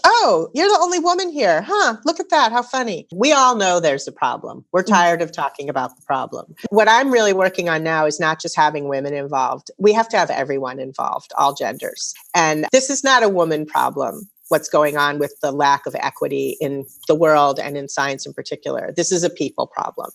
Oh, you're the only woman here. Huh? Look at that. How funny. We all know there's a problem. We're tired of talking about the problem. What I'm really working on now is not just having women involved. We have to have everyone involved, all genders. And this is not a woman problem, what's going on with the lack of equity in the world and in science in particular. This is a people problem.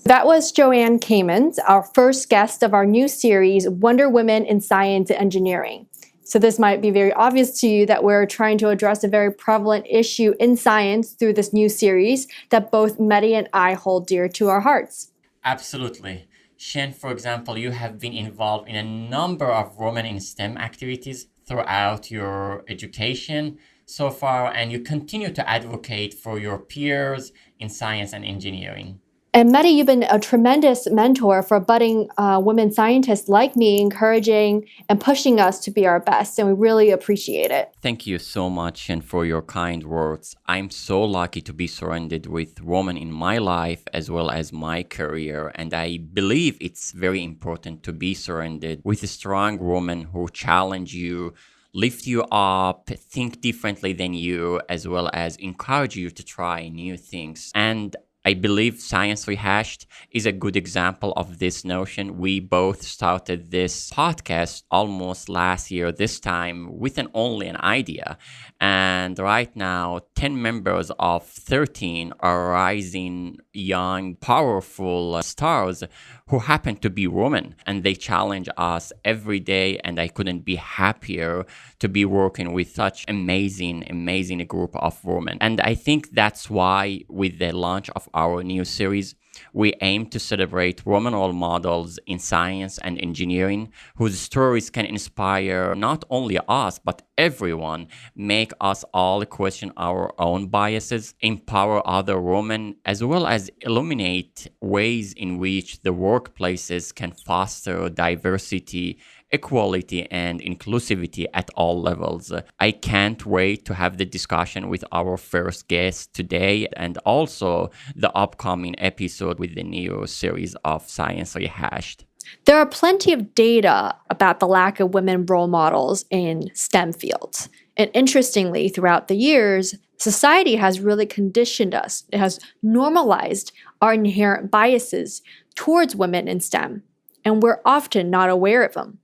That was Joanne Kamens, our first guest of our new series, Wonder Women in Science and Engineering. So this might be very obvious to you that we're trying to address a very prevalent issue in science through this new series that both Mehdi and I hold dear to our hearts. Absolutely. Shen, for example, you have been involved in a number of women in STEM activities throughout your education so far, and you continue to advocate for your peers in science and engineering. And Mehdi, you've been a tremendous mentor for budding women scientists like me, encouraging and pushing us to be our best, and we really appreciate it. Thank you so much, and for your kind words. I'm so lucky to be surrounded with women in my life as well as my career, and I believe it's very important to be surrounded with a strong woman who challenge you, lift you up, think differently than you, as well as encourage you to try new things. And I believe Science Rehashed is a good example of this notion. We both started this podcast almost last year, this time with only an idea. And right now, 10 members of 13 are rising young, powerful stars who happen to be women. And they challenge us every day. And I couldn't be happier to be working with such amazing group of women. And I think that's why with the launch of our new series, we aim to celebrate women role models in science and engineering whose stories can inspire not only us, but everyone, make us all question our own biases, empower other women, as well as illuminate ways in which the workplaces can foster diversity, equality, and inclusivity at all levels. I can't wait to have the discussion with our first guest today and also the upcoming episode with the new series of Science Rehashed. There are plenty of data about the lack of women role models in STEM fields. And interestingly, throughout the years, society has really conditioned us. It has normalized our inherent biases towards women in STEM, and we're often not aware of them.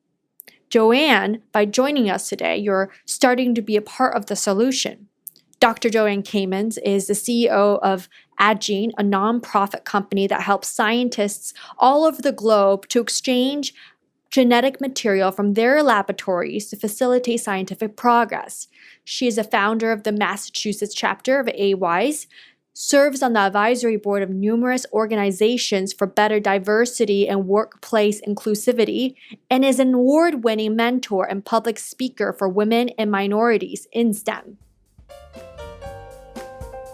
Joanne, by joining us today, you're starting to be a part of the solution. Dr. Joanne Kamens is the CEO of Adgene, a nonprofit company that helps scientists all over the globe to exchange genetic material from their laboratories to facilitate scientific progress. She is a founder of the Massachusetts chapter of AWISE, serves on the advisory board of numerous organizations for better diversity and workplace inclusivity, and is an award-winning mentor and public speaker for women and minorities in STEM.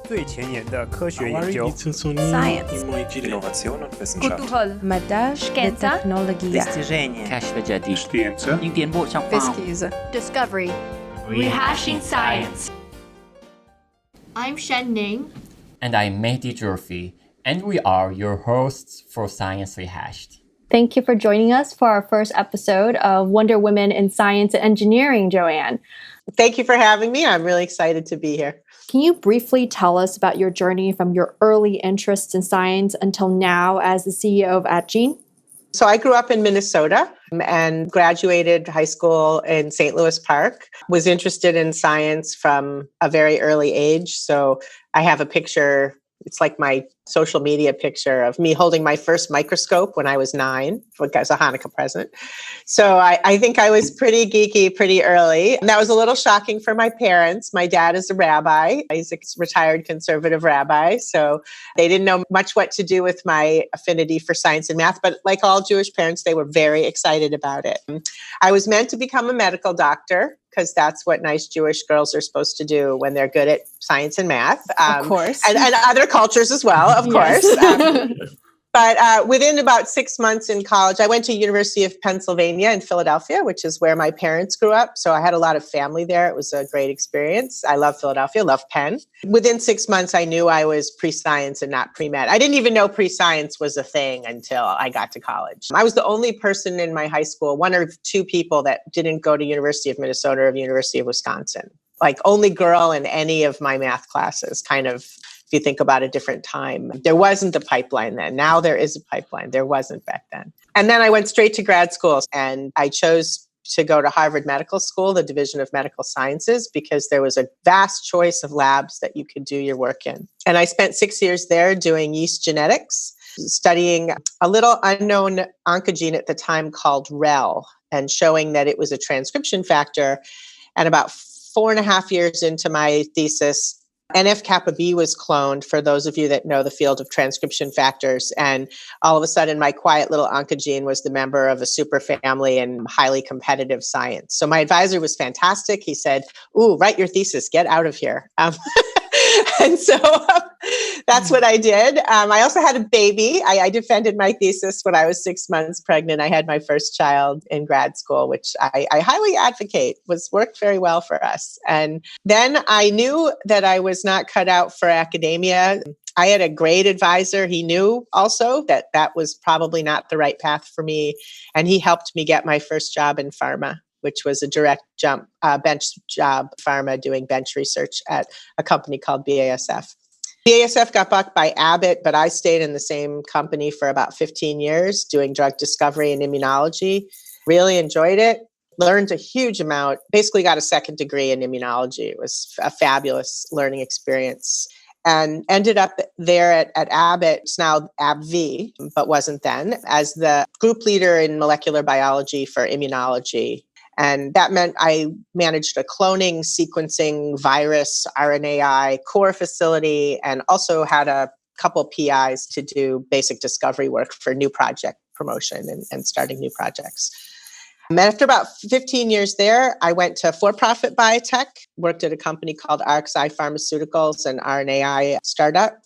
最前沿的科学研究 Science, Innovazione und Wissenschaft كتب مدى التكنولوجيا كشف جديد Pesquisa Discovery. Rehashing Science. I'm Shen Ning. And I'm Mehdi Jurfi, and we are your hosts for Science Rehashed. Thank you for joining us for our first episode of Wonder Women in Science and Engineering, Joanne. Thank you for having me. I'm really excited to be here. Can you briefly tell us about your journey from your early interests in science until now as the CEO of Adgene? So I grew up in Minnesota and graduated high school in St. Louis Park, was interested in science from a very early age. So I have a picture, it's like my social media picture of me holding my first microscope when I was 9, as a Hanukkah present. So I think I was pretty geeky pretty early. And that was a little shocking for my parents. My dad is a rabbi. He's a retired conservative rabbi. So they didn't know much what to do with my affinity for science and math. But like all Jewish parents, they were very excited about it. I was meant to become a medical doctor, because that's what nice Jewish girls are supposed to do when they're good at science and math. Of course. And other cultures as well, of course. But within about 6 months in college, I went to University of Pennsylvania in Philadelphia, which is where my parents grew up. So I had a lot of family there. It was a great experience. I love Philadelphia, love Penn. Within 6 months, I knew I was pre-science and not pre-med. I didn't even know pre-science was a thing until I got to college. I was the only person in my high school, one or two people that didn't go to University of Minnesota or University of Wisconsin. like only girl in any of my math classes, kind of, if you think about a different time. There wasn't a pipeline then. Now there is a pipeline. There wasn't back then. And then I went straight to grad school, and I chose to go to Harvard Medical School, the Division of Medical Sciences, because there was a vast choice of labs that you could do your work in. And I spent 6 years there doing yeast genetics, studying a little unknown oncogene at the time called REL, and showing that it was a transcription factor. And about 4.5 years into my thesis, NF-kappa B was cloned, for those of you that know the field of transcription factors. And all of a sudden, my quiet little oncogene was the member of a superfamily in highly competitive science. So my advisor was fantastic. He said, "Ooh, write your thesis, get out of here." And so that's what I did. I also had a baby. I defended my thesis when I was 6 months pregnant. I had my first child in grad school, which I highly advocate, worked very well for us. And then I knew that I was not cut out for academia. I had a great advisor. He knew also that that was probably not the right path for me. And he helped me get my first job in pharma, which was a direct jump, bench job, pharma, doing bench research at a company called BASF. BASF got bought by Abbott, but I stayed in the same company for about 15 years doing drug discovery and immunology. Really enjoyed it. Learned a huge amount. Basically got a second degree in immunology. It was a fabulous learning experience. And ended up there at Abbott, it's now AbbVie, but wasn't then, as the group leader in molecular biology for immunology. And that meant I managed a cloning, sequencing, virus, RNAi core facility, and also had a couple PIs to do basic discovery work for new project promotion and starting new projects. And after about 15 years there, I went to for-profit biotech, worked at a company called RXI Pharmaceuticals, an RNAi startup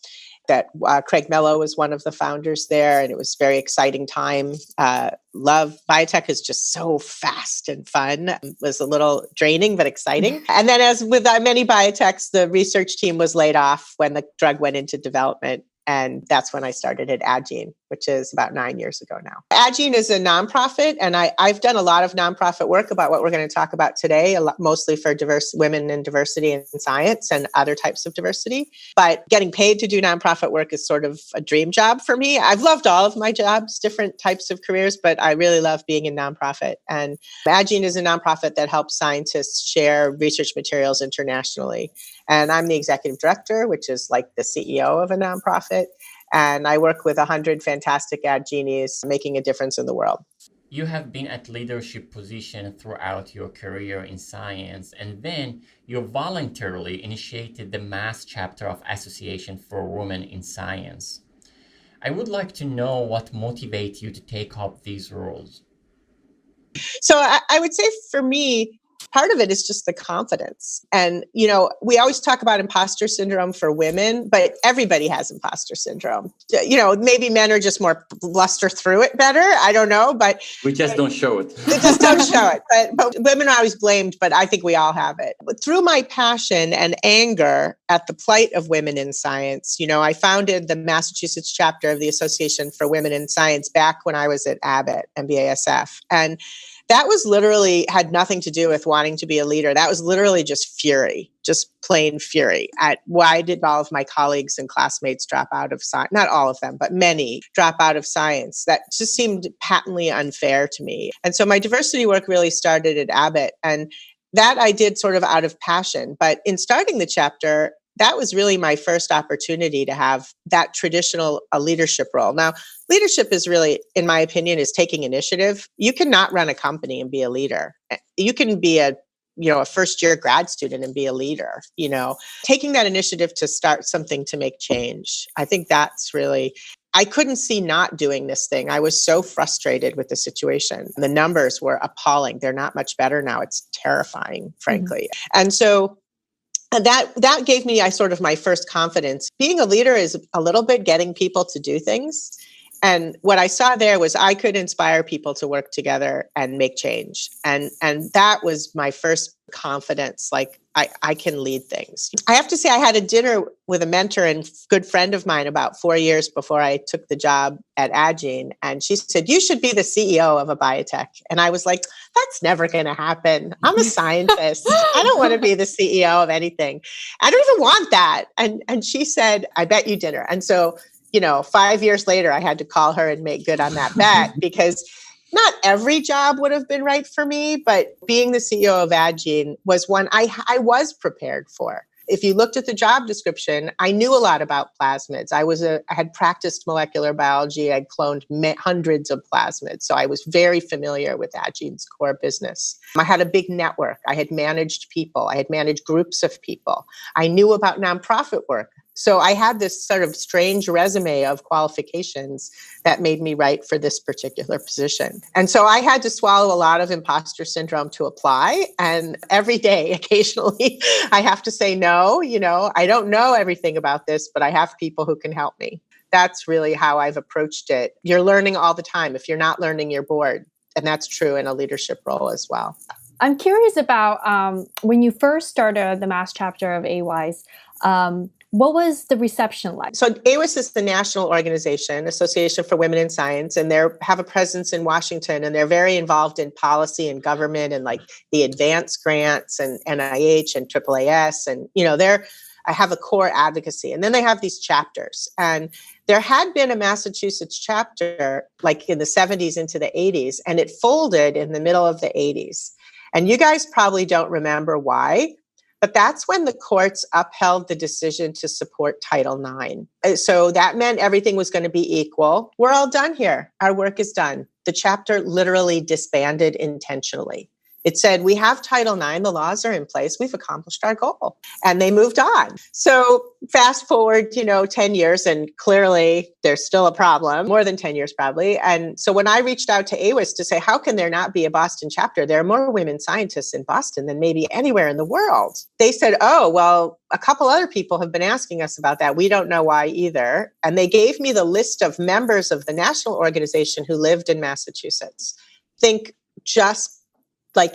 that Craig Mello was one of the founders there, and it was a very exciting time. Biotech is just so fast and fun. It was a little draining, but exciting. And then, as with many biotechs, the research team was laid off when the drug went into development. And that's when I started at Addgene, which is about 9 years ago now. Addgene is a nonprofit, and I've done a lot of nonprofit work about what we're going to talk about today, mostly for diverse women and diversity in science and other types of diversity. But getting paid to do nonprofit work is sort of a dream job for me. I've loved all of my jobs, different types of careers, but I really love being in nonprofit. And Addgene is a nonprofit that helps scientists share research materials internationally. And I'm the executive director, which is like the CEO of a nonprofit. And I work with 100 fantastic Addgeenies making a difference in the world. You have been at leadership position throughout your career in science, and then you voluntarily initiated the mass chapter of Association for Women in Science. I would like to know what motivates you to take up these roles. So I would say for me, part of it is just the confidence. And, we always talk about imposter syndrome for women, but everybody has imposter syndrome. Maybe men are just more bluster through it better. I don't know, but We just don't show it. They just don't show it. But women are always blamed, but I think we all have it. But through my passion and anger at the plight of women in science, I founded the Massachusetts chapter of the Association for Women in Science back when I was at Abbott and BASF. And that was literally had nothing to do with wanting to be a leader. That was literally just fury, just plain fury at why did all of my colleagues and classmates drop out of science? Not all of them, but many drop out of science. That just seemed patently unfair to me. And so my diversity work really started at Abbott. And that I did sort of out of passion. But in starting the chapter, that was really my first opportunity to have that traditional leadership role. Now, leadership is really, in my opinion, is taking initiative. You cannot run a company and be a leader. You can be a first-year grad student and be a leader. Taking that initiative to start something to make change. I think that's really, I couldn't see not doing this thing. I was so frustrated with the situation. The numbers were appalling. They're not much better now. It's terrifying, frankly. Mm-hmm. And so that gave me my first confidence. Being a leader is a little bit getting people to do things. And what I saw there was I could inspire people to work together and make change. And that was my first confidence, like I can lead things. I have to say I had a dinner with a mentor and good friend of mine about 4 years before I took the job at Agene. And she said, you should be the CEO of a biotech. And I was like, that's never going to happen. I'm a scientist. I don't want to be the CEO of anything. I don't even want that. And she said, I bet you dinner. And so 5 years later, I had to call her and make good on that bet because not every job would have been right for me, but being the CEO of Agene was one I was prepared for. If you looked at the job description, I knew a lot about plasmids. I had practiced molecular biology. I'd cloned hundreds of plasmids. So I was very familiar with Agene's core business. I had a big network. I had managed people. I had managed groups of people. I knew about nonprofit work. So I had this sort of strange resume of qualifications that made me right for this particular position. And so I had to swallow a lot of imposter syndrome to apply. And every day, occasionally, I have to say, no, I don't know everything about this, but I have people who can help me. That's really how I've approached it. You're learning all the time. If you're not learning, you're bored. And that's true in a leadership role as well. I'm curious about when you first started the Mass chapter of AWISE, what was the reception like? So AWISE is the national organization, Association for Women in Science, and they have a presence in Washington, and they're very involved in policy and government and like the advanced grants and NIH and AAAS. And, I have a core advocacy. And then they have these chapters. And there had been a Massachusetts chapter like in the 70s into the 80s, and it folded in the middle of the 80s. And you guys probably don't remember why. But that's when the courts upheld the decision to support Title IX. So that meant everything was going to be equal. We're all done here. Our work is done. The chapter literally disbanded intentionally. It said, we have Title IX, the laws are in place, we've accomplished our goal. And they moved on. So fast forward, 10 years, and clearly there's still a problem, more than 10 years probably. And so when I reached out to AWISE to say, how can there not be a Boston chapter? There are more women scientists in Boston than maybe anywhere in the world. They said, oh, well, a couple other people have been asking us about that. We don't know why either. And they gave me the list of members of the national organization who lived in Massachusetts. Think just like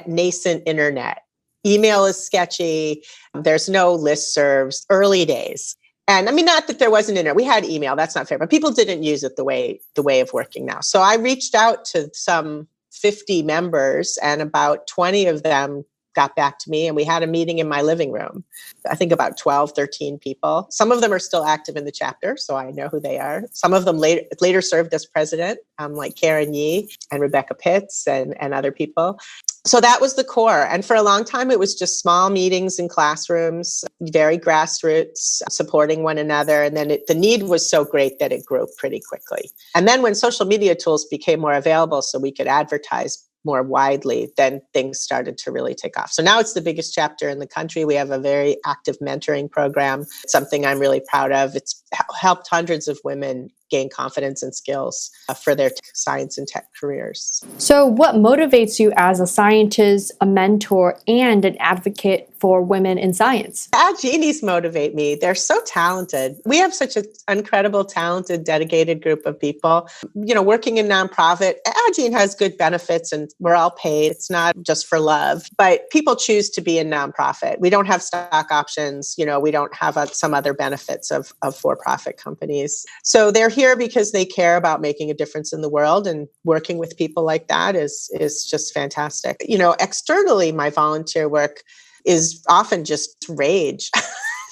nascent internet. Email is sketchy. There's no listservs, early days. And I mean, not that there wasn't internet. We had email. That's not fair. But people didn't use it the way of working now. So I reached out to some 50 members, and about 20 of them got back to me, and we had a meeting in my living room. I think about 12, 13 people. Some of them are still active in the chapter, so I know who they are. Some of them later served as president, like Karen Yee and Rebecca Pitts and other people. So that was the core. And for a long time, it was just small meetings in classrooms, very grassroots, supporting one another. And then the need was so great that it grew pretty quickly. And then when social media tools became more available so we could advertise more widely, then things started to really take off. So now it's the biggest chapter in the country. We have a very active mentoring program, something I'm really proud of. It's helped hundreds of women gain confidence and skills for their science and tech careers. So what motivates you as a scientist, a mentor, and an advocate for women in science? Agenes motivate me. They're so talented. We have such an incredible, talented, dedicated group of people. Working in nonprofit, Agene has good benefits and we're all paid. It's not just for love, but people choose to be in nonprofit. We don't have stock options. We don't have some other benefits of for-profit companies. So they're here because they care about making a difference in the world, and working with people like that is just fantastic. Externally, my volunteer work is often just rage,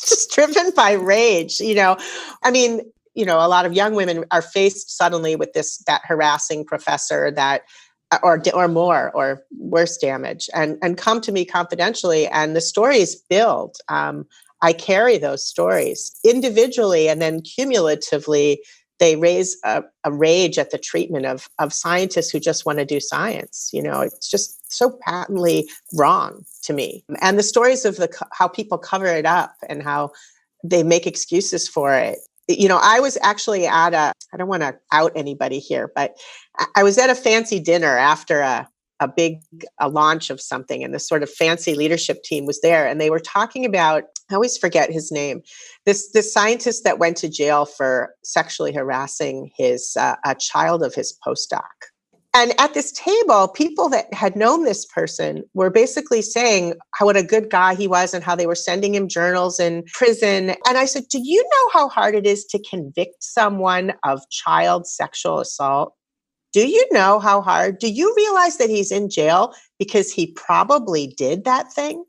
just driven by rage. A lot of young women are faced suddenly with that harassing professor or more or worse damage, and come to me confidentially, and the stories build. I carry those stories individually, and then cumulatively, they raise a rage at the treatment of scientists who just want to do science. It's just so patently wrong to me. And the stories of how people cover it up and how they make excuses for it. I was actually I don't want to out anybody here, but I was at a fancy dinner after a a launch of something, and this sort of fancy leadership team was there, and they were talking about, I always forget his name, this scientist that went to jail for sexually harassing a child of his postdoc. And at this table, people that had known this person were basically saying what a good guy he was and how they were sending him journals in prison. And I said, do you know how hard it is to convict someone of child sexual assault? Do you know how hard? Do you realize that he's in jail because he probably did that thing?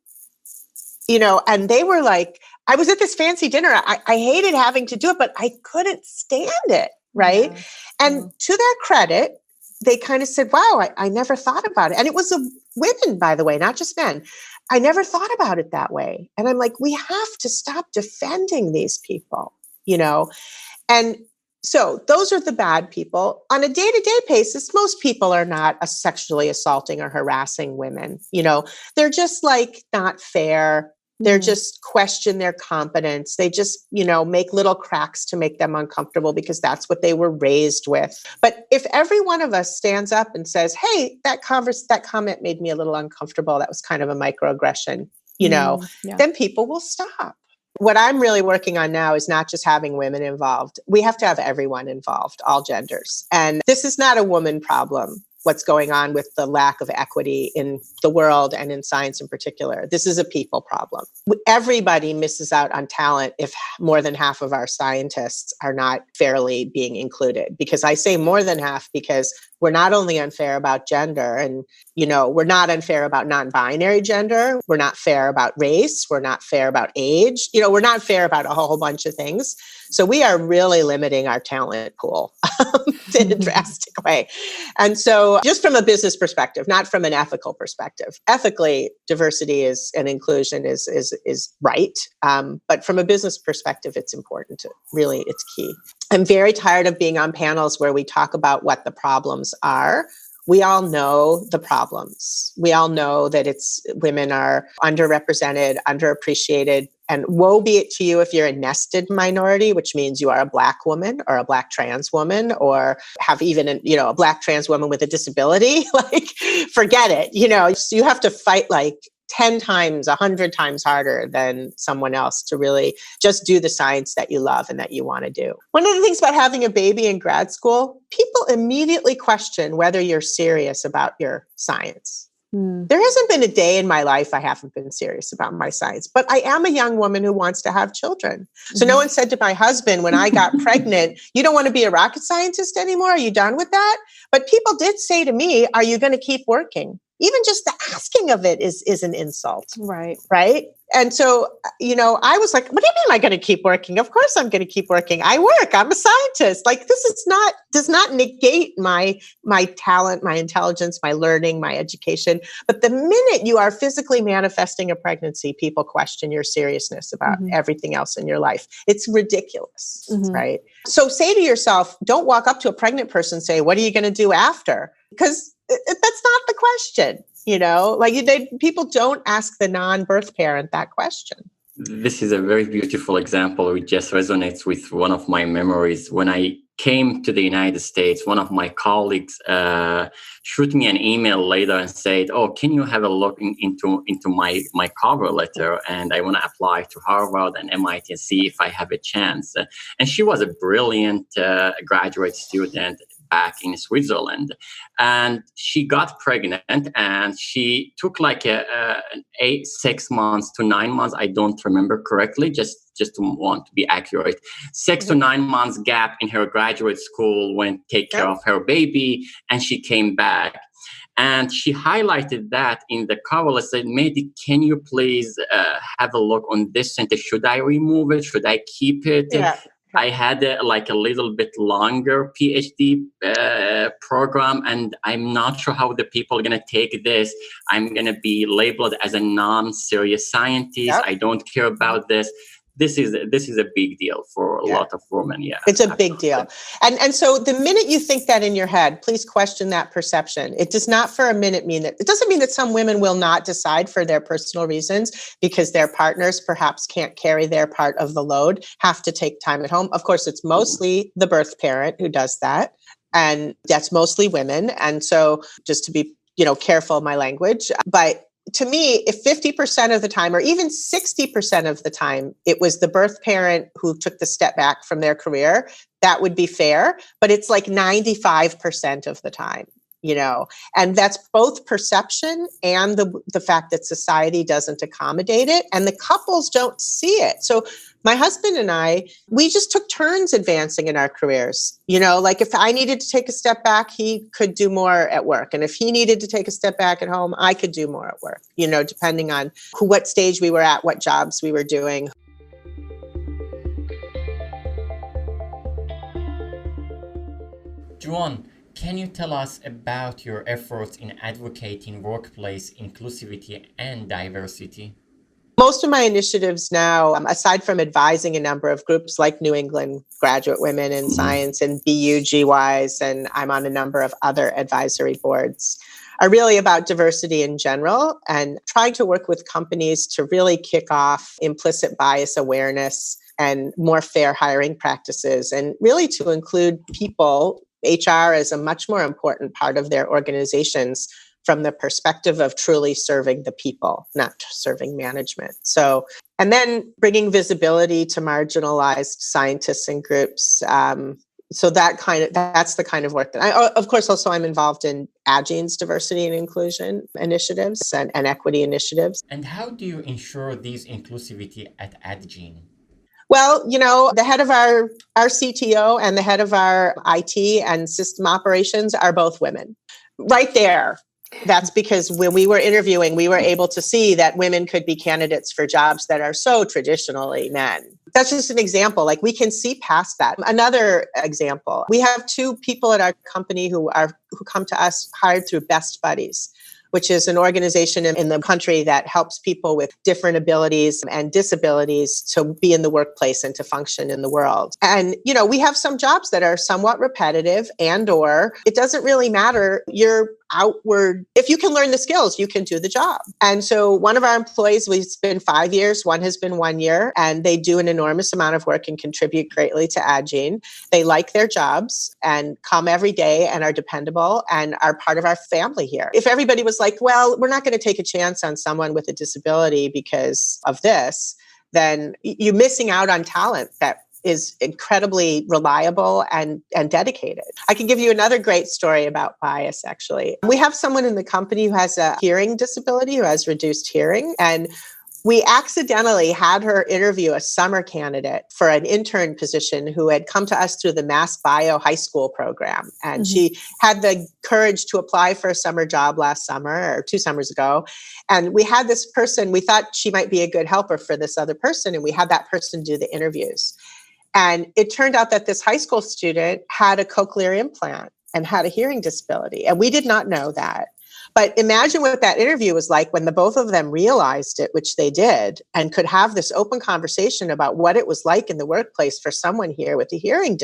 And they were like, I was at this fancy dinner. I hated having to do it, but I couldn't stand it, right? Yeah. And to their credit, they kind of said, wow, I never thought about it. And it was women, by the way, not just men. I never thought about it that way. And I'm like, we have to stop defending these people, And so those are the bad people. On a day-to-day basis, most people are not sexually assaulting or harassing women. They're just like not fair. They're just question their competence. They just, make little cracks to make them uncomfortable because that's what they were raised with. But if every one of us stands up and says, hey, that comment made me a little uncomfortable, that was kind of a microaggression, then people will stop. What I'm really working on now is not just having women involved. We have to have everyone involved, all genders. And this is not a woman problem, what's going on with the lack of equity in the world and in science in particular. This is a people problem. Everybody misses out on talent if more than half of our scientists are not fairly being included. Because I say more than half because we're not only unfair about gender and, we're not unfair about non-binary gender. We're not fair about race. We're not fair about age. We're not fair about a whole bunch of things. So we are really limiting our talent pool in a drastic way. And so just from a business perspective, not from an ethical perspective, ethically, diversity and inclusion is right. But from a business perspective, it's important it's key. I'm very tired of being on panels where we talk about what the problems are. We all know the problems. We all know that women are underrepresented, underappreciated, and woe be it to you if you're a nested minority, which means you are a Black woman or a Black trans woman or have even a Black trans woman with a disability. Forget it. So you have to fight 10 times, 100 times harder than someone else to really just do the science that you love and that you want to do. One of the things about having a baby in grad school, people immediately question whether you're serious about your science. There hasn't been a day in my life I haven't been serious about my science, but I am a young woman who wants to have children. So no one said to my husband when I got pregnant, you don't want to be a rocket scientist anymore? Are you done with that? But people did say to me, are you going to keep working? Even just the asking of it is an insult. Right. And so, I was like, what do you mean am I going to keep working? Of course I'm going to keep working. I work. I'm a scientist. This does not negate my talent, my intelligence, my learning, my education. But the minute you are physically manifesting a pregnancy, people question your seriousness about everything else in your life. It's ridiculous. Right. So say to yourself, don't walk up to a pregnant person and say, what are you going to do after? Because that's not the question. People don't ask the non-birth parent that question. This is a very beautiful example. It just resonates with one of my memories. When I came to the United States, one of my colleagues shoot me an email later and said, oh, can you have a look into my cover letter? And I want to apply to Harvard and MIT and see if I have a chance. And she was a brilliant graduate student back in Switzerland, and she got pregnant, and she took 6 months to 9 months. I don't remember correctly, just to want to be accurate. 6 to 9 months gap in her graduate school, went take care of her baby, and she came back. And she highlighted that in the cover letter, said, Mehdi, can you please have a look on this sentence? Should I remove it? Should I keep it? Yeah. I had a little bit longer PhD program, and I'm not sure how the people are going to take this. I'm going to be labeled as a non-serious scientist. Yep. I don't care about this. This is a big deal for a lot of women. Yeah, it's a big deal. And so the minute you think that in your head, please question that perception. It does not for a minute mean that, it doesn't mean that some women will not decide for their personal reasons because their partners perhaps can't carry their part of the load, have to take time at home. Of course, it's mostly the birth parent who does that. And that's mostly women. And so just to be careful my language. But to me, if 50% of the time, or even 60% of the time, it was the birth parent who took the step back from their career, that would be fair. But it's like 95% of the time, and that's both perception and the fact that society doesn't accommodate it, and the couples don't see it. So my husband and I, we just took turns advancing in our careers. Like if I needed to take a step back, he could do more at work. And if he needed to take a step back at home, I could do more at work, depending on what stage we were at, what jobs we were doing. Joanne, can you tell us about your efforts in advocating workplace inclusivity and diversity? Most of my initiatives now, aside from advising a number of groups like New England Graduate Women in Science and BUGYs, and I'm on a number of other advisory boards, are really about diversity in general and trying to work with companies to really kick off implicit bias awareness and more fair hiring practices, and really to include people. HR is a much more important part of their organizations from the perspective of truly serving the people, not serving management. So, and then bringing visibility to marginalized scientists and groups. So that's the kind of work that of course, also I'm involved in AGEN's diversity and inclusion initiatives and equity initiatives. And how do you ensure these inclusivity at AGEN? Well, the head of our CTO and the head of our IT and system operations are both women. Right there. That's because when we were interviewing, we were able to see that women could be candidates for jobs that are so traditionally men. That's just an example. Like we can see past that. Another example, we have 2 people at our company who come to us hired through Best Buddies, which is an organization in the country that helps people with different abilities and disabilities to be in the workplace and to function in the world. And, we have some jobs that are somewhat repetitive or it doesn't really matter your outward. If you can learn the skills, you can do the job. And so one of our employees, it's been 5 years, one has been 1 year, and they do an enormous amount of work and contribute greatly to AGEN. They like their jobs and come every day and are dependable and are part of our family here. If everybody was like, well, we're not going to take a chance on someone with a disability because of this, then you're missing out on talent that is incredibly reliable and dedicated. I can give you another great story about bias, actually. We have someone in the company who has a hearing disability, who has reduced hearing, and we accidentally had her interview a summer candidate for an intern position who had come to us through the Mass Bio high school program. And she had the courage to apply for a summer job last summer or 2 summers ago. And we had this person, we thought she might be a good helper for this other person. And we had that person do the interviews. And it turned out that this high school student had a cochlear implant and had a hearing disability. And we did not know that. But imagine what that interview was like when the both of them realized it, which they did, and could have this open conversation about what it was like in the workplace for someone here with a hearing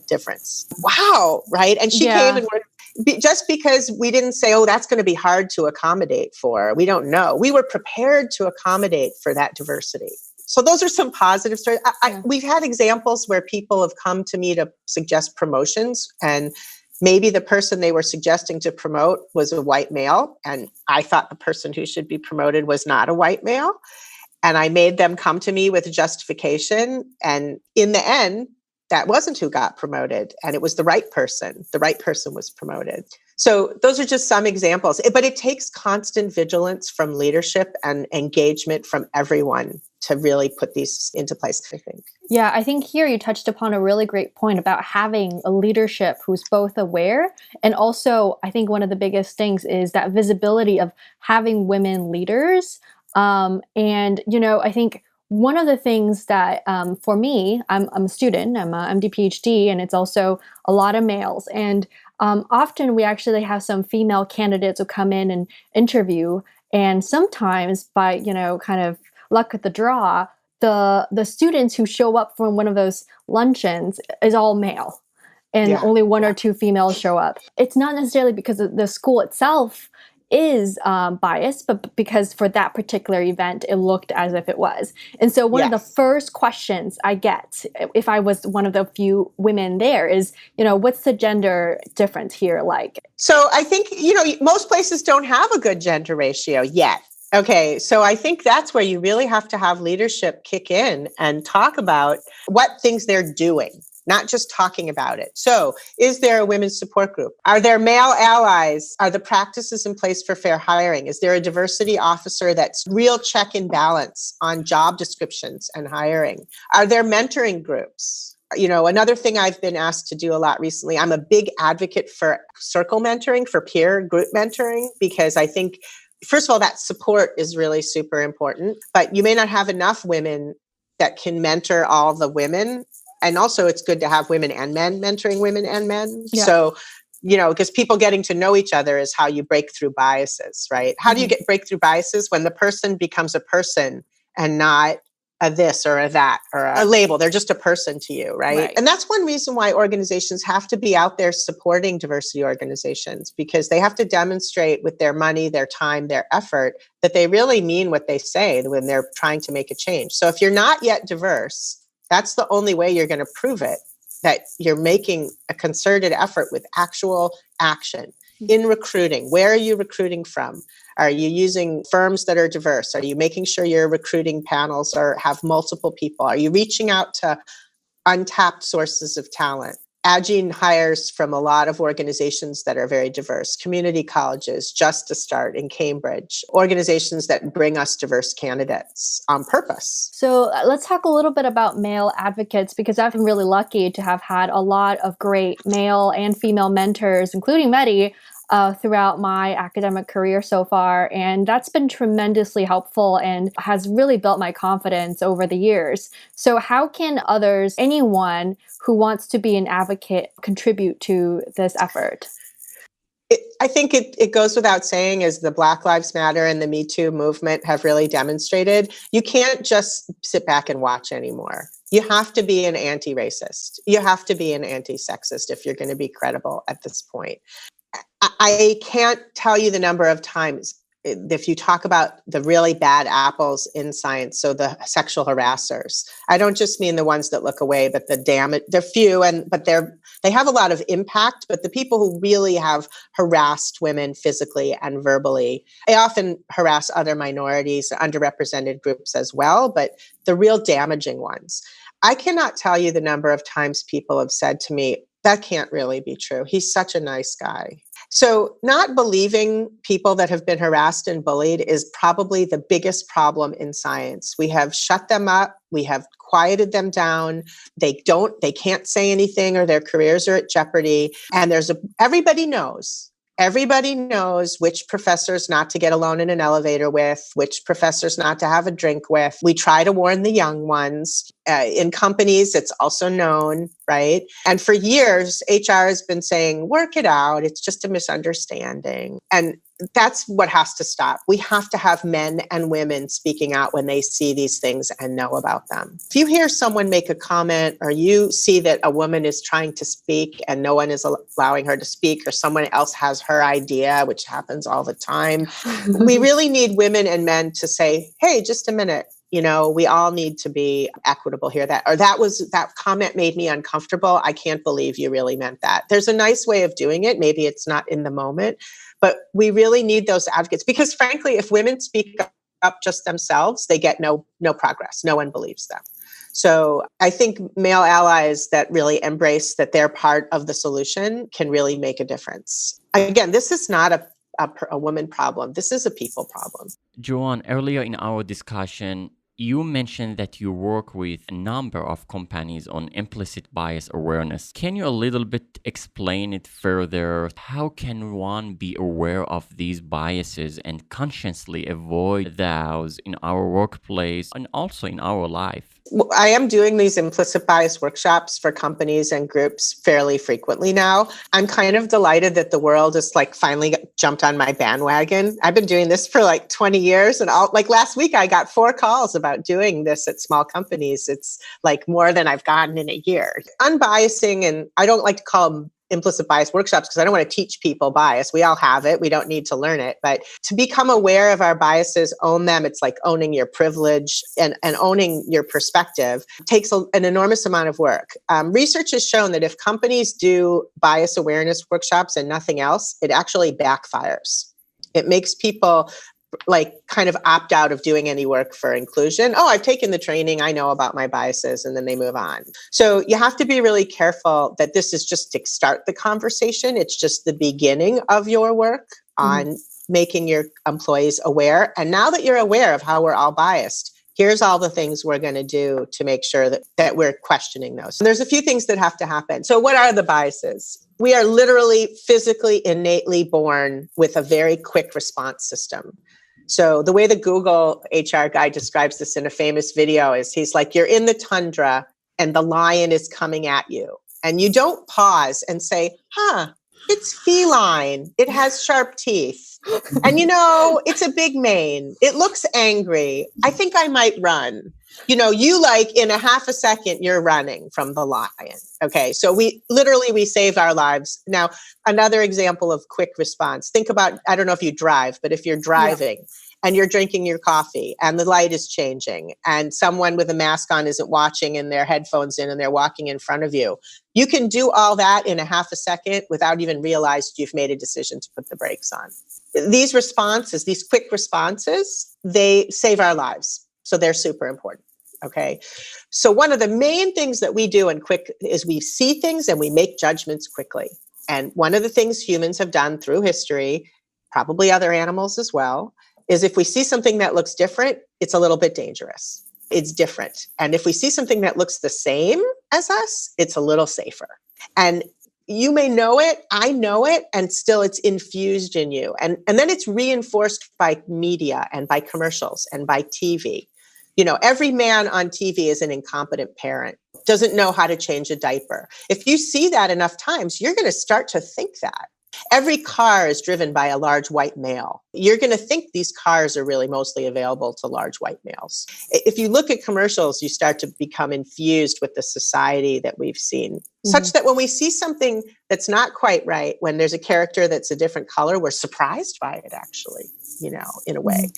difference. Wow, right? And she came and worked just because we didn't say, oh, that's going to be hard to accommodate for. We don't know. We were prepared to accommodate for that diversity. So those are some positive stories. We've had examples where people have come to me to suggest promotions, and maybe the person they were suggesting to promote was a white male, and I thought the person who should be promoted was not a white male. And I made them come to me with a justification. And in the end, that wasn't who got promoted, and it was the right person. The right person was promoted. So those are just some examples. But it takes constant vigilance from leadership and engagement from everyone to really put these into place, I think. Yeah, I think here you touched upon a really great point about having a leadership who's both aware, and also I think one of the biggest things is that visibility of having women leaders. And, I think one of the things that for me, I'm a student, I'm a MD PhD, and it's also a lot of males. And often we actually have some female candidates who come in and interview. And sometimes by, kind of luck of the draw, the students who show up from one of those luncheons is all male. And only 1 or 2 females show up. It's not necessarily because the school itself is biased, but because for that particular event, it looked as if it was. And so one of the first questions I get, if I was one of the few women there, is, what's the gender difference here like? So I think, most places don't have a good gender ratio yet. Okay, so I think that's where you really have to have leadership kick in and talk about what things they're doing, not just talking about it. So is there a women's support group? Are there male allies? Are the practices in place for fair hiring? Is there a diversity officer that's real check and balance on job descriptions and hiring? Are there mentoring groups? Another thing I've been asked to do a lot recently, I'm a big advocate for circle mentoring, for peer group mentoring, because I think, first of all, that support is really super important, but you may not have enough women that can mentor all the women. And also it's good to have women and men mentoring women and men. Yeah. So, because people getting to know each other is how you break through biases, right? How do you break through biases? When the person becomes a person and not a this or a that or a label. They're just a person to you, right? And that's one reason why organizations have to be out there supporting diversity organizations, because they have to demonstrate with their money, their time, their effort, that they really mean what they say when they're trying to make a change. So if you're not yet diverse, that's the only way you're going to prove it, that you're making a concerted effort with actual action. In recruiting, where are you recruiting from? Are you using firms that are diverse? Are you making sure your recruiting panels have multiple people? Are you reaching out to untapped sources of talent? Agene hires from a lot of organizations that are very diverse, community colleges, Just to Start in Cambridge, organizations that bring us diverse candidates on purpose. So let's talk a little bit about male advocates, because I've been really lucky to have had a lot of great male and female mentors, including Mehdi, throughout my academic career so far. And that's been tremendously helpful and has really built my confidence over the years. So how can others, anyone who wants to be an advocate, contribute to this effort? I think it goes without saying, as the Black Lives Matter and the Me Too movement have really demonstrated, you can't just sit back and watch anymore. You have to be an anti-racist. You have to be an anti-sexist if you're going to be credible at this point. I can't tell you the number of times, if you talk about the really bad apples in science, so the sexual harassers, I don't just mean the ones that look away, but they're few, but they have a lot of impact. But the people who really have harassed women physically and verbally, they often harass other minorities, underrepresented groups as well, but the real damaging ones. I cannot tell you the number of times people have said to me, that can't really be true. He's such a nice guy. So not believing people that have been harassed and bullied is probably the biggest problem in science. We have shut them up. We have quieted them down. They can't say anything, or their careers are at jeopardy. And everybody knows which professors not to get alone in an elevator with, which professors not to have a drink with. We try to warn the young ones. In companies, it's also known, right? And for years, HR has been saying, work it out. It's just a misunderstanding. And that's what has to stop. We have to have men and women speaking out when they see these things and know about them. If you hear someone make a comment, or you see that a woman is trying to speak and no one is allowing her to speak, or someone else has her idea, which happens all the time, we really need women and men to say, hey, just a minute. We all need to be equitable here. That comment made me uncomfortable. I can't believe you really meant that. There's a nice way of doing it. Maybe it's not in the moment, but we really need those advocates, because frankly, if women speak up just themselves, they get no progress. No one believes them. So I think male allies that really embrace that they're part of the solution can really make a difference. Again, this is not a woman problem. This is a people problem. Joanne, earlier in our discussion, you mentioned that you work with a number of companies on implicit bias awareness. Can you a little bit explain it further? How can one be aware of these biases and consciously avoid those in our workplace and also in our life? I am doing these implicit bias workshops for companies and groups fairly frequently now. I'm kind of delighted that the world is finally jumped on my bandwagon. I've been doing this for 20 years, and last week I got 4 calls about doing this at small companies. It's more than I've gotten in a year. Unbiasing, and I don't like to call them implicit bias workshops because I don't want to teach people bias. We all have it. We don't need to learn it. But to become aware of our biases, own them, it's like owning your privilege and owning your perspective, takes an enormous amount of work. Research has shown that if companies do bias awareness workshops and nothing else, it actually backfires. It makes people like kind of opt out of doing any work for inclusion. Oh, I've taken the training. I know about my biases, and then they move on. So you have to be really careful that this is just to start the conversation. It's just the beginning of your work on making your employees aware. And now that you're aware of how we're all biased, here's all the things we're going to do to make sure that we're questioning those. And there's a few things that have to happen. So what are the biases? We are literally physically innately born with a very quick response system. So the way the Google HR guy describes this in a famous video is he's like, you're in the tundra and the lion is coming at you. And you don't pause and say, it's feline. It has sharp teeth. And, it's a big mane. It looks angry. I think I might run. You like in a half a second, you're running from the lion. Okay. So we save our lives. Now, another example of quick response. Think about, I don't know if you drive, but if you're driving and you're drinking your coffee and the light is changing and someone with a mask on isn't watching and their headphones in and they're walking in front of you, you can do all that in a half a second without even realizing you've made a decision to put the brakes on. These responses, these quick responses, they save our lives. So they're super important. Okay. So one of the main things that we do in quick is we see things and we make judgments quickly. And one of the things humans have done through history, probably other animals as well, is if we see something that looks different, it's a little bit dangerous. It's different. And if we see something that looks the same as us, it's a little safer. And you may know it, I know it, and still it's infused in you. And then it's reinforced by media and by commercials and by TV. Every man on TV is an incompetent parent, doesn't know how to change a diaper. If you see that enough times, you're going to start to think that. Every car is driven by a large white male. You're going to think these cars are really mostly available to large white males. If you look at commercials, you start to become infused with the society that we've seen, such that when we see something that's not quite right, when there's a character that's a different color, we're surprised by it, actually, in a way.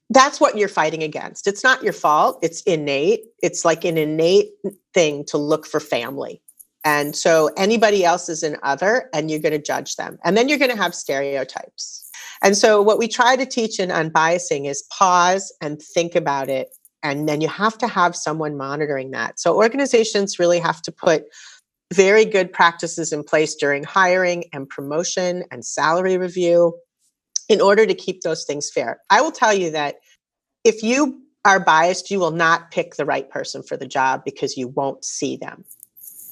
That's what you're fighting against. It's not your fault. It's innate. It's like an innate thing to look for family. And so anybody else is an other, and you're going to judge them. And then you're going to have stereotypes. And so what we try to teach in unbiasing is pause and think about it. And then you have to have someone monitoring that. So organizations really have to put very good practices in place during hiring and promotion and salary review in order to keep those things fair. I will tell you that if you are biased, you will not pick the right person for the job because you won't see them.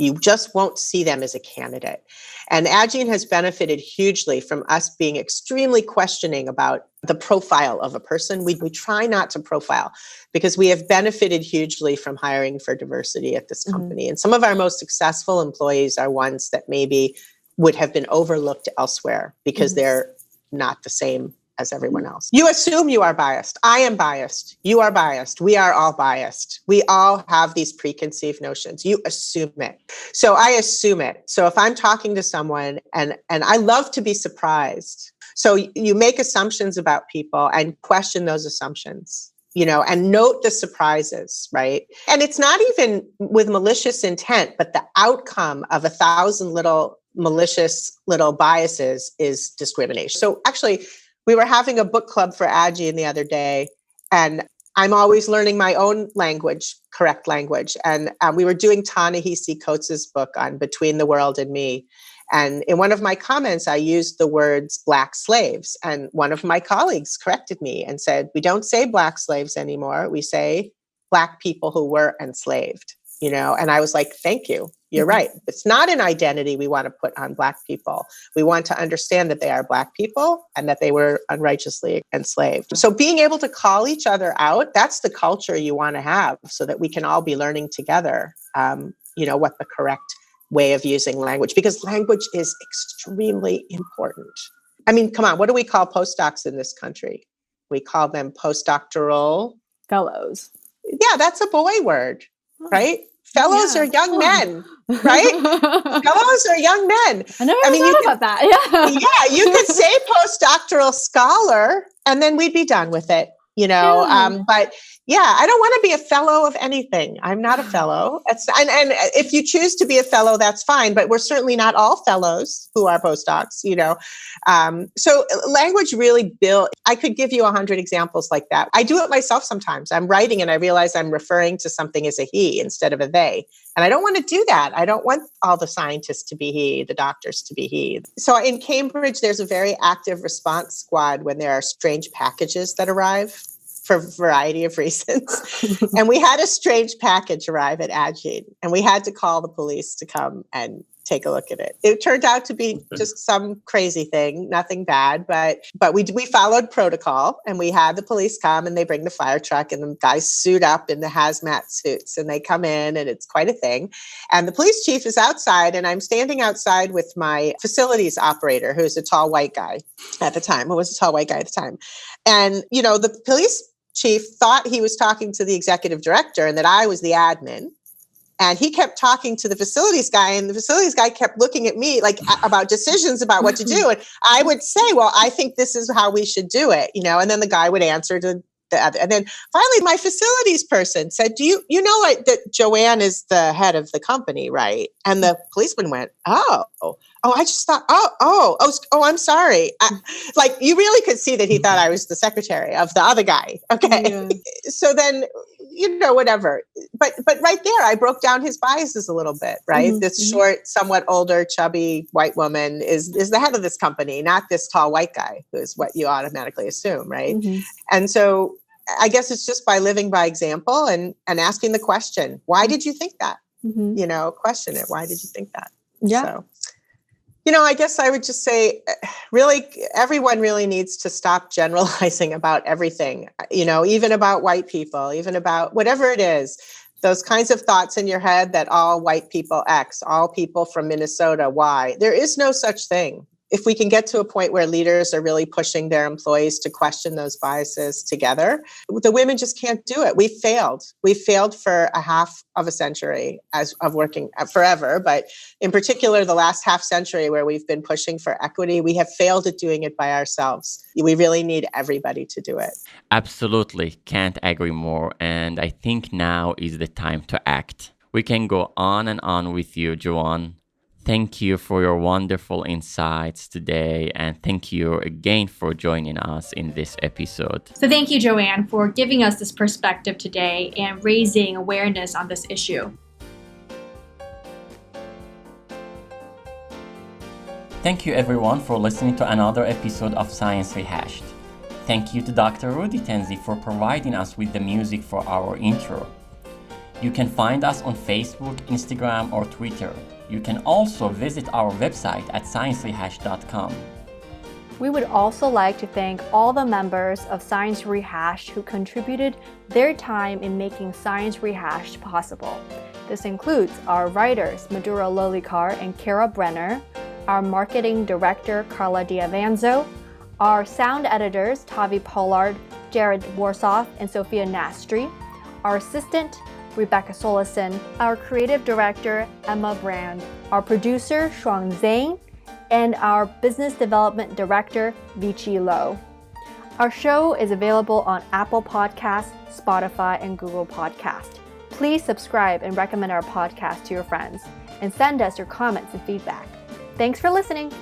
You just won't see them as a candidate. And Agene has benefited hugely from us being extremely questioning about the profile of a person. We try not to profile because we have benefited hugely from hiring for diversity at this company. And some of our most successful employees are ones that maybe would have been overlooked elsewhere because they're not the same as everyone else. You assume you are biased. I am biased. You are biased. We are all biased. We all have these preconceived notions. You assume it. So I assume it. So if I'm talking to someone and I love to be surprised. So you make assumptions about people and question those assumptions, and note the surprises, right? And it's not even with malicious intent, but the outcome of 1,000 little malicious little biases is discrimination. So actually, we were having a book club for Agene the other day, and I'm always learning my own language, correct language. And we were doing Ta-Nehisi Coates' book on Between the World and Me. And in one of my comments, I used the words Black slaves. And one of my colleagues corrected me and said, we don't say Black slaves anymore. We say Black people who were enslaved. And I was like, thank you. You're right. It's not an identity we want to put on Black people. We want to understand that they are Black people and that they were unrighteously enslaved. So being able to call each other out, that's the culture you want to have so that we can all be learning together, what the correct way of using language, because language is extremely important. I mean, come on, what do we call postdocs in this country? We call them postdoctoral fellows. Yeah, that's a boy word. Right? Fellows are young men, right? Fellows are young men. I never thought about that. Yeah. Yeah, you could say postdoctoral scholar, and then we'd be done with it, But yeah, I don't want to be a fellow of anything. I'm not a fellow. And if you choose to be a fellow, that's fine. But we're certainly not all fellows who are postdocs, So language really built. I could give you 100 examples like that. I do it myself sometimes. I'm writing and I realize I'm referring to something as a he instead of a they. And I don't want to do that. I don't want all the scientists to be he, the doctors to be he. So in Cambridge, there's a very active response squad when there are strange packages that arrive for a variety of reasons. And we had a strange package arrive at Agene, and we had to call the police to come and take a look at it. It turned out to be just some crazy thing, nothing bad, but we followed protocol, and we had the police come, and they bring the fire truck, and the guys suit up in the hazmat suits, and they come in, and it's quite a thing. And the police chief is outside, and I'm standing outside with my facilities operator, who's a tall white guy at the time, And, the police chief thought he was talking to the executive director and that I was the admin. And he kept talking to the facilities guy, and the facilities guy kept looking at me like about decisions about what to do. And I would say, well, I think this is how we should do it, and then the guy would answer to the other. And then finally, my facilities person said, do you know that Joanne is the head of the company, right? And the policeman went, oh, I just thought, I'm sorry. You really could see that he thought I was the secretary of the other guy. Okay. Yeah. So then, whatever. But right there, I broke down his biases a little bit, right? Mm-hmm. This short, somewhat older, chubby white woman is the head of this company, not this tall white guy, who is what you automatically assume, right? Mm-hmm. And so I guess it's just by living by example and asking the question, why did you think that? Mm-hmm. Question it. Why did you think that? Yeah. So, I guess I would just say, really, everyone really needs to stop generalizing about everything, even about white people, even about whatever it is, those kinds of thoughts in your head that all white people X, all people from Minnesota Y. There is no such thing. If we can get to a point where leaders are really pushing their employees to question those biases together, the women just can't do it. We've failed. We've failed for a half of a century of working forever, but in particular, the last half century where we've been pushing for equity, we have failed at doing it by ourselves. We really need everybody to do it. Absolutely. Can't agree more. And I think now is the time to act. We can go on and on with you, Joanne. Thank you for your wonderful insights today, and thank you again for joining us in this episode. So thank you, Joanne, for giving us this perspective today and raising awareness on this issue. Thank you everyone for listening to another episode of Science Rehashed. Thank you to Dr. Rudy Tenzi for providing us with the music for our intro. You can find us on Facebook, Instagram, or Twitter. You can also visit our website at sciencerehash.com. We would also like to thank all the members of Science Rehashed who contributed their time in making Science Rehashed possible. This includes our writers, Madura Lolikar and Kara Brenner, our marketing director, Carla Diavanzo, our sound editors, Tavi Pollard, Jared Warsoff, and Sophia Nastri, our assistant, Rebecca Solison, our creative director, Emma Brand, our producer, Shuang Zhang, and our business development director, Vici Lo. Our show is available on Apple Podcasts, Spotify, and Google Podcasts. Please subscribe and recommend our podcast to your friends, and send us your comments and feedback. Thanks for listening.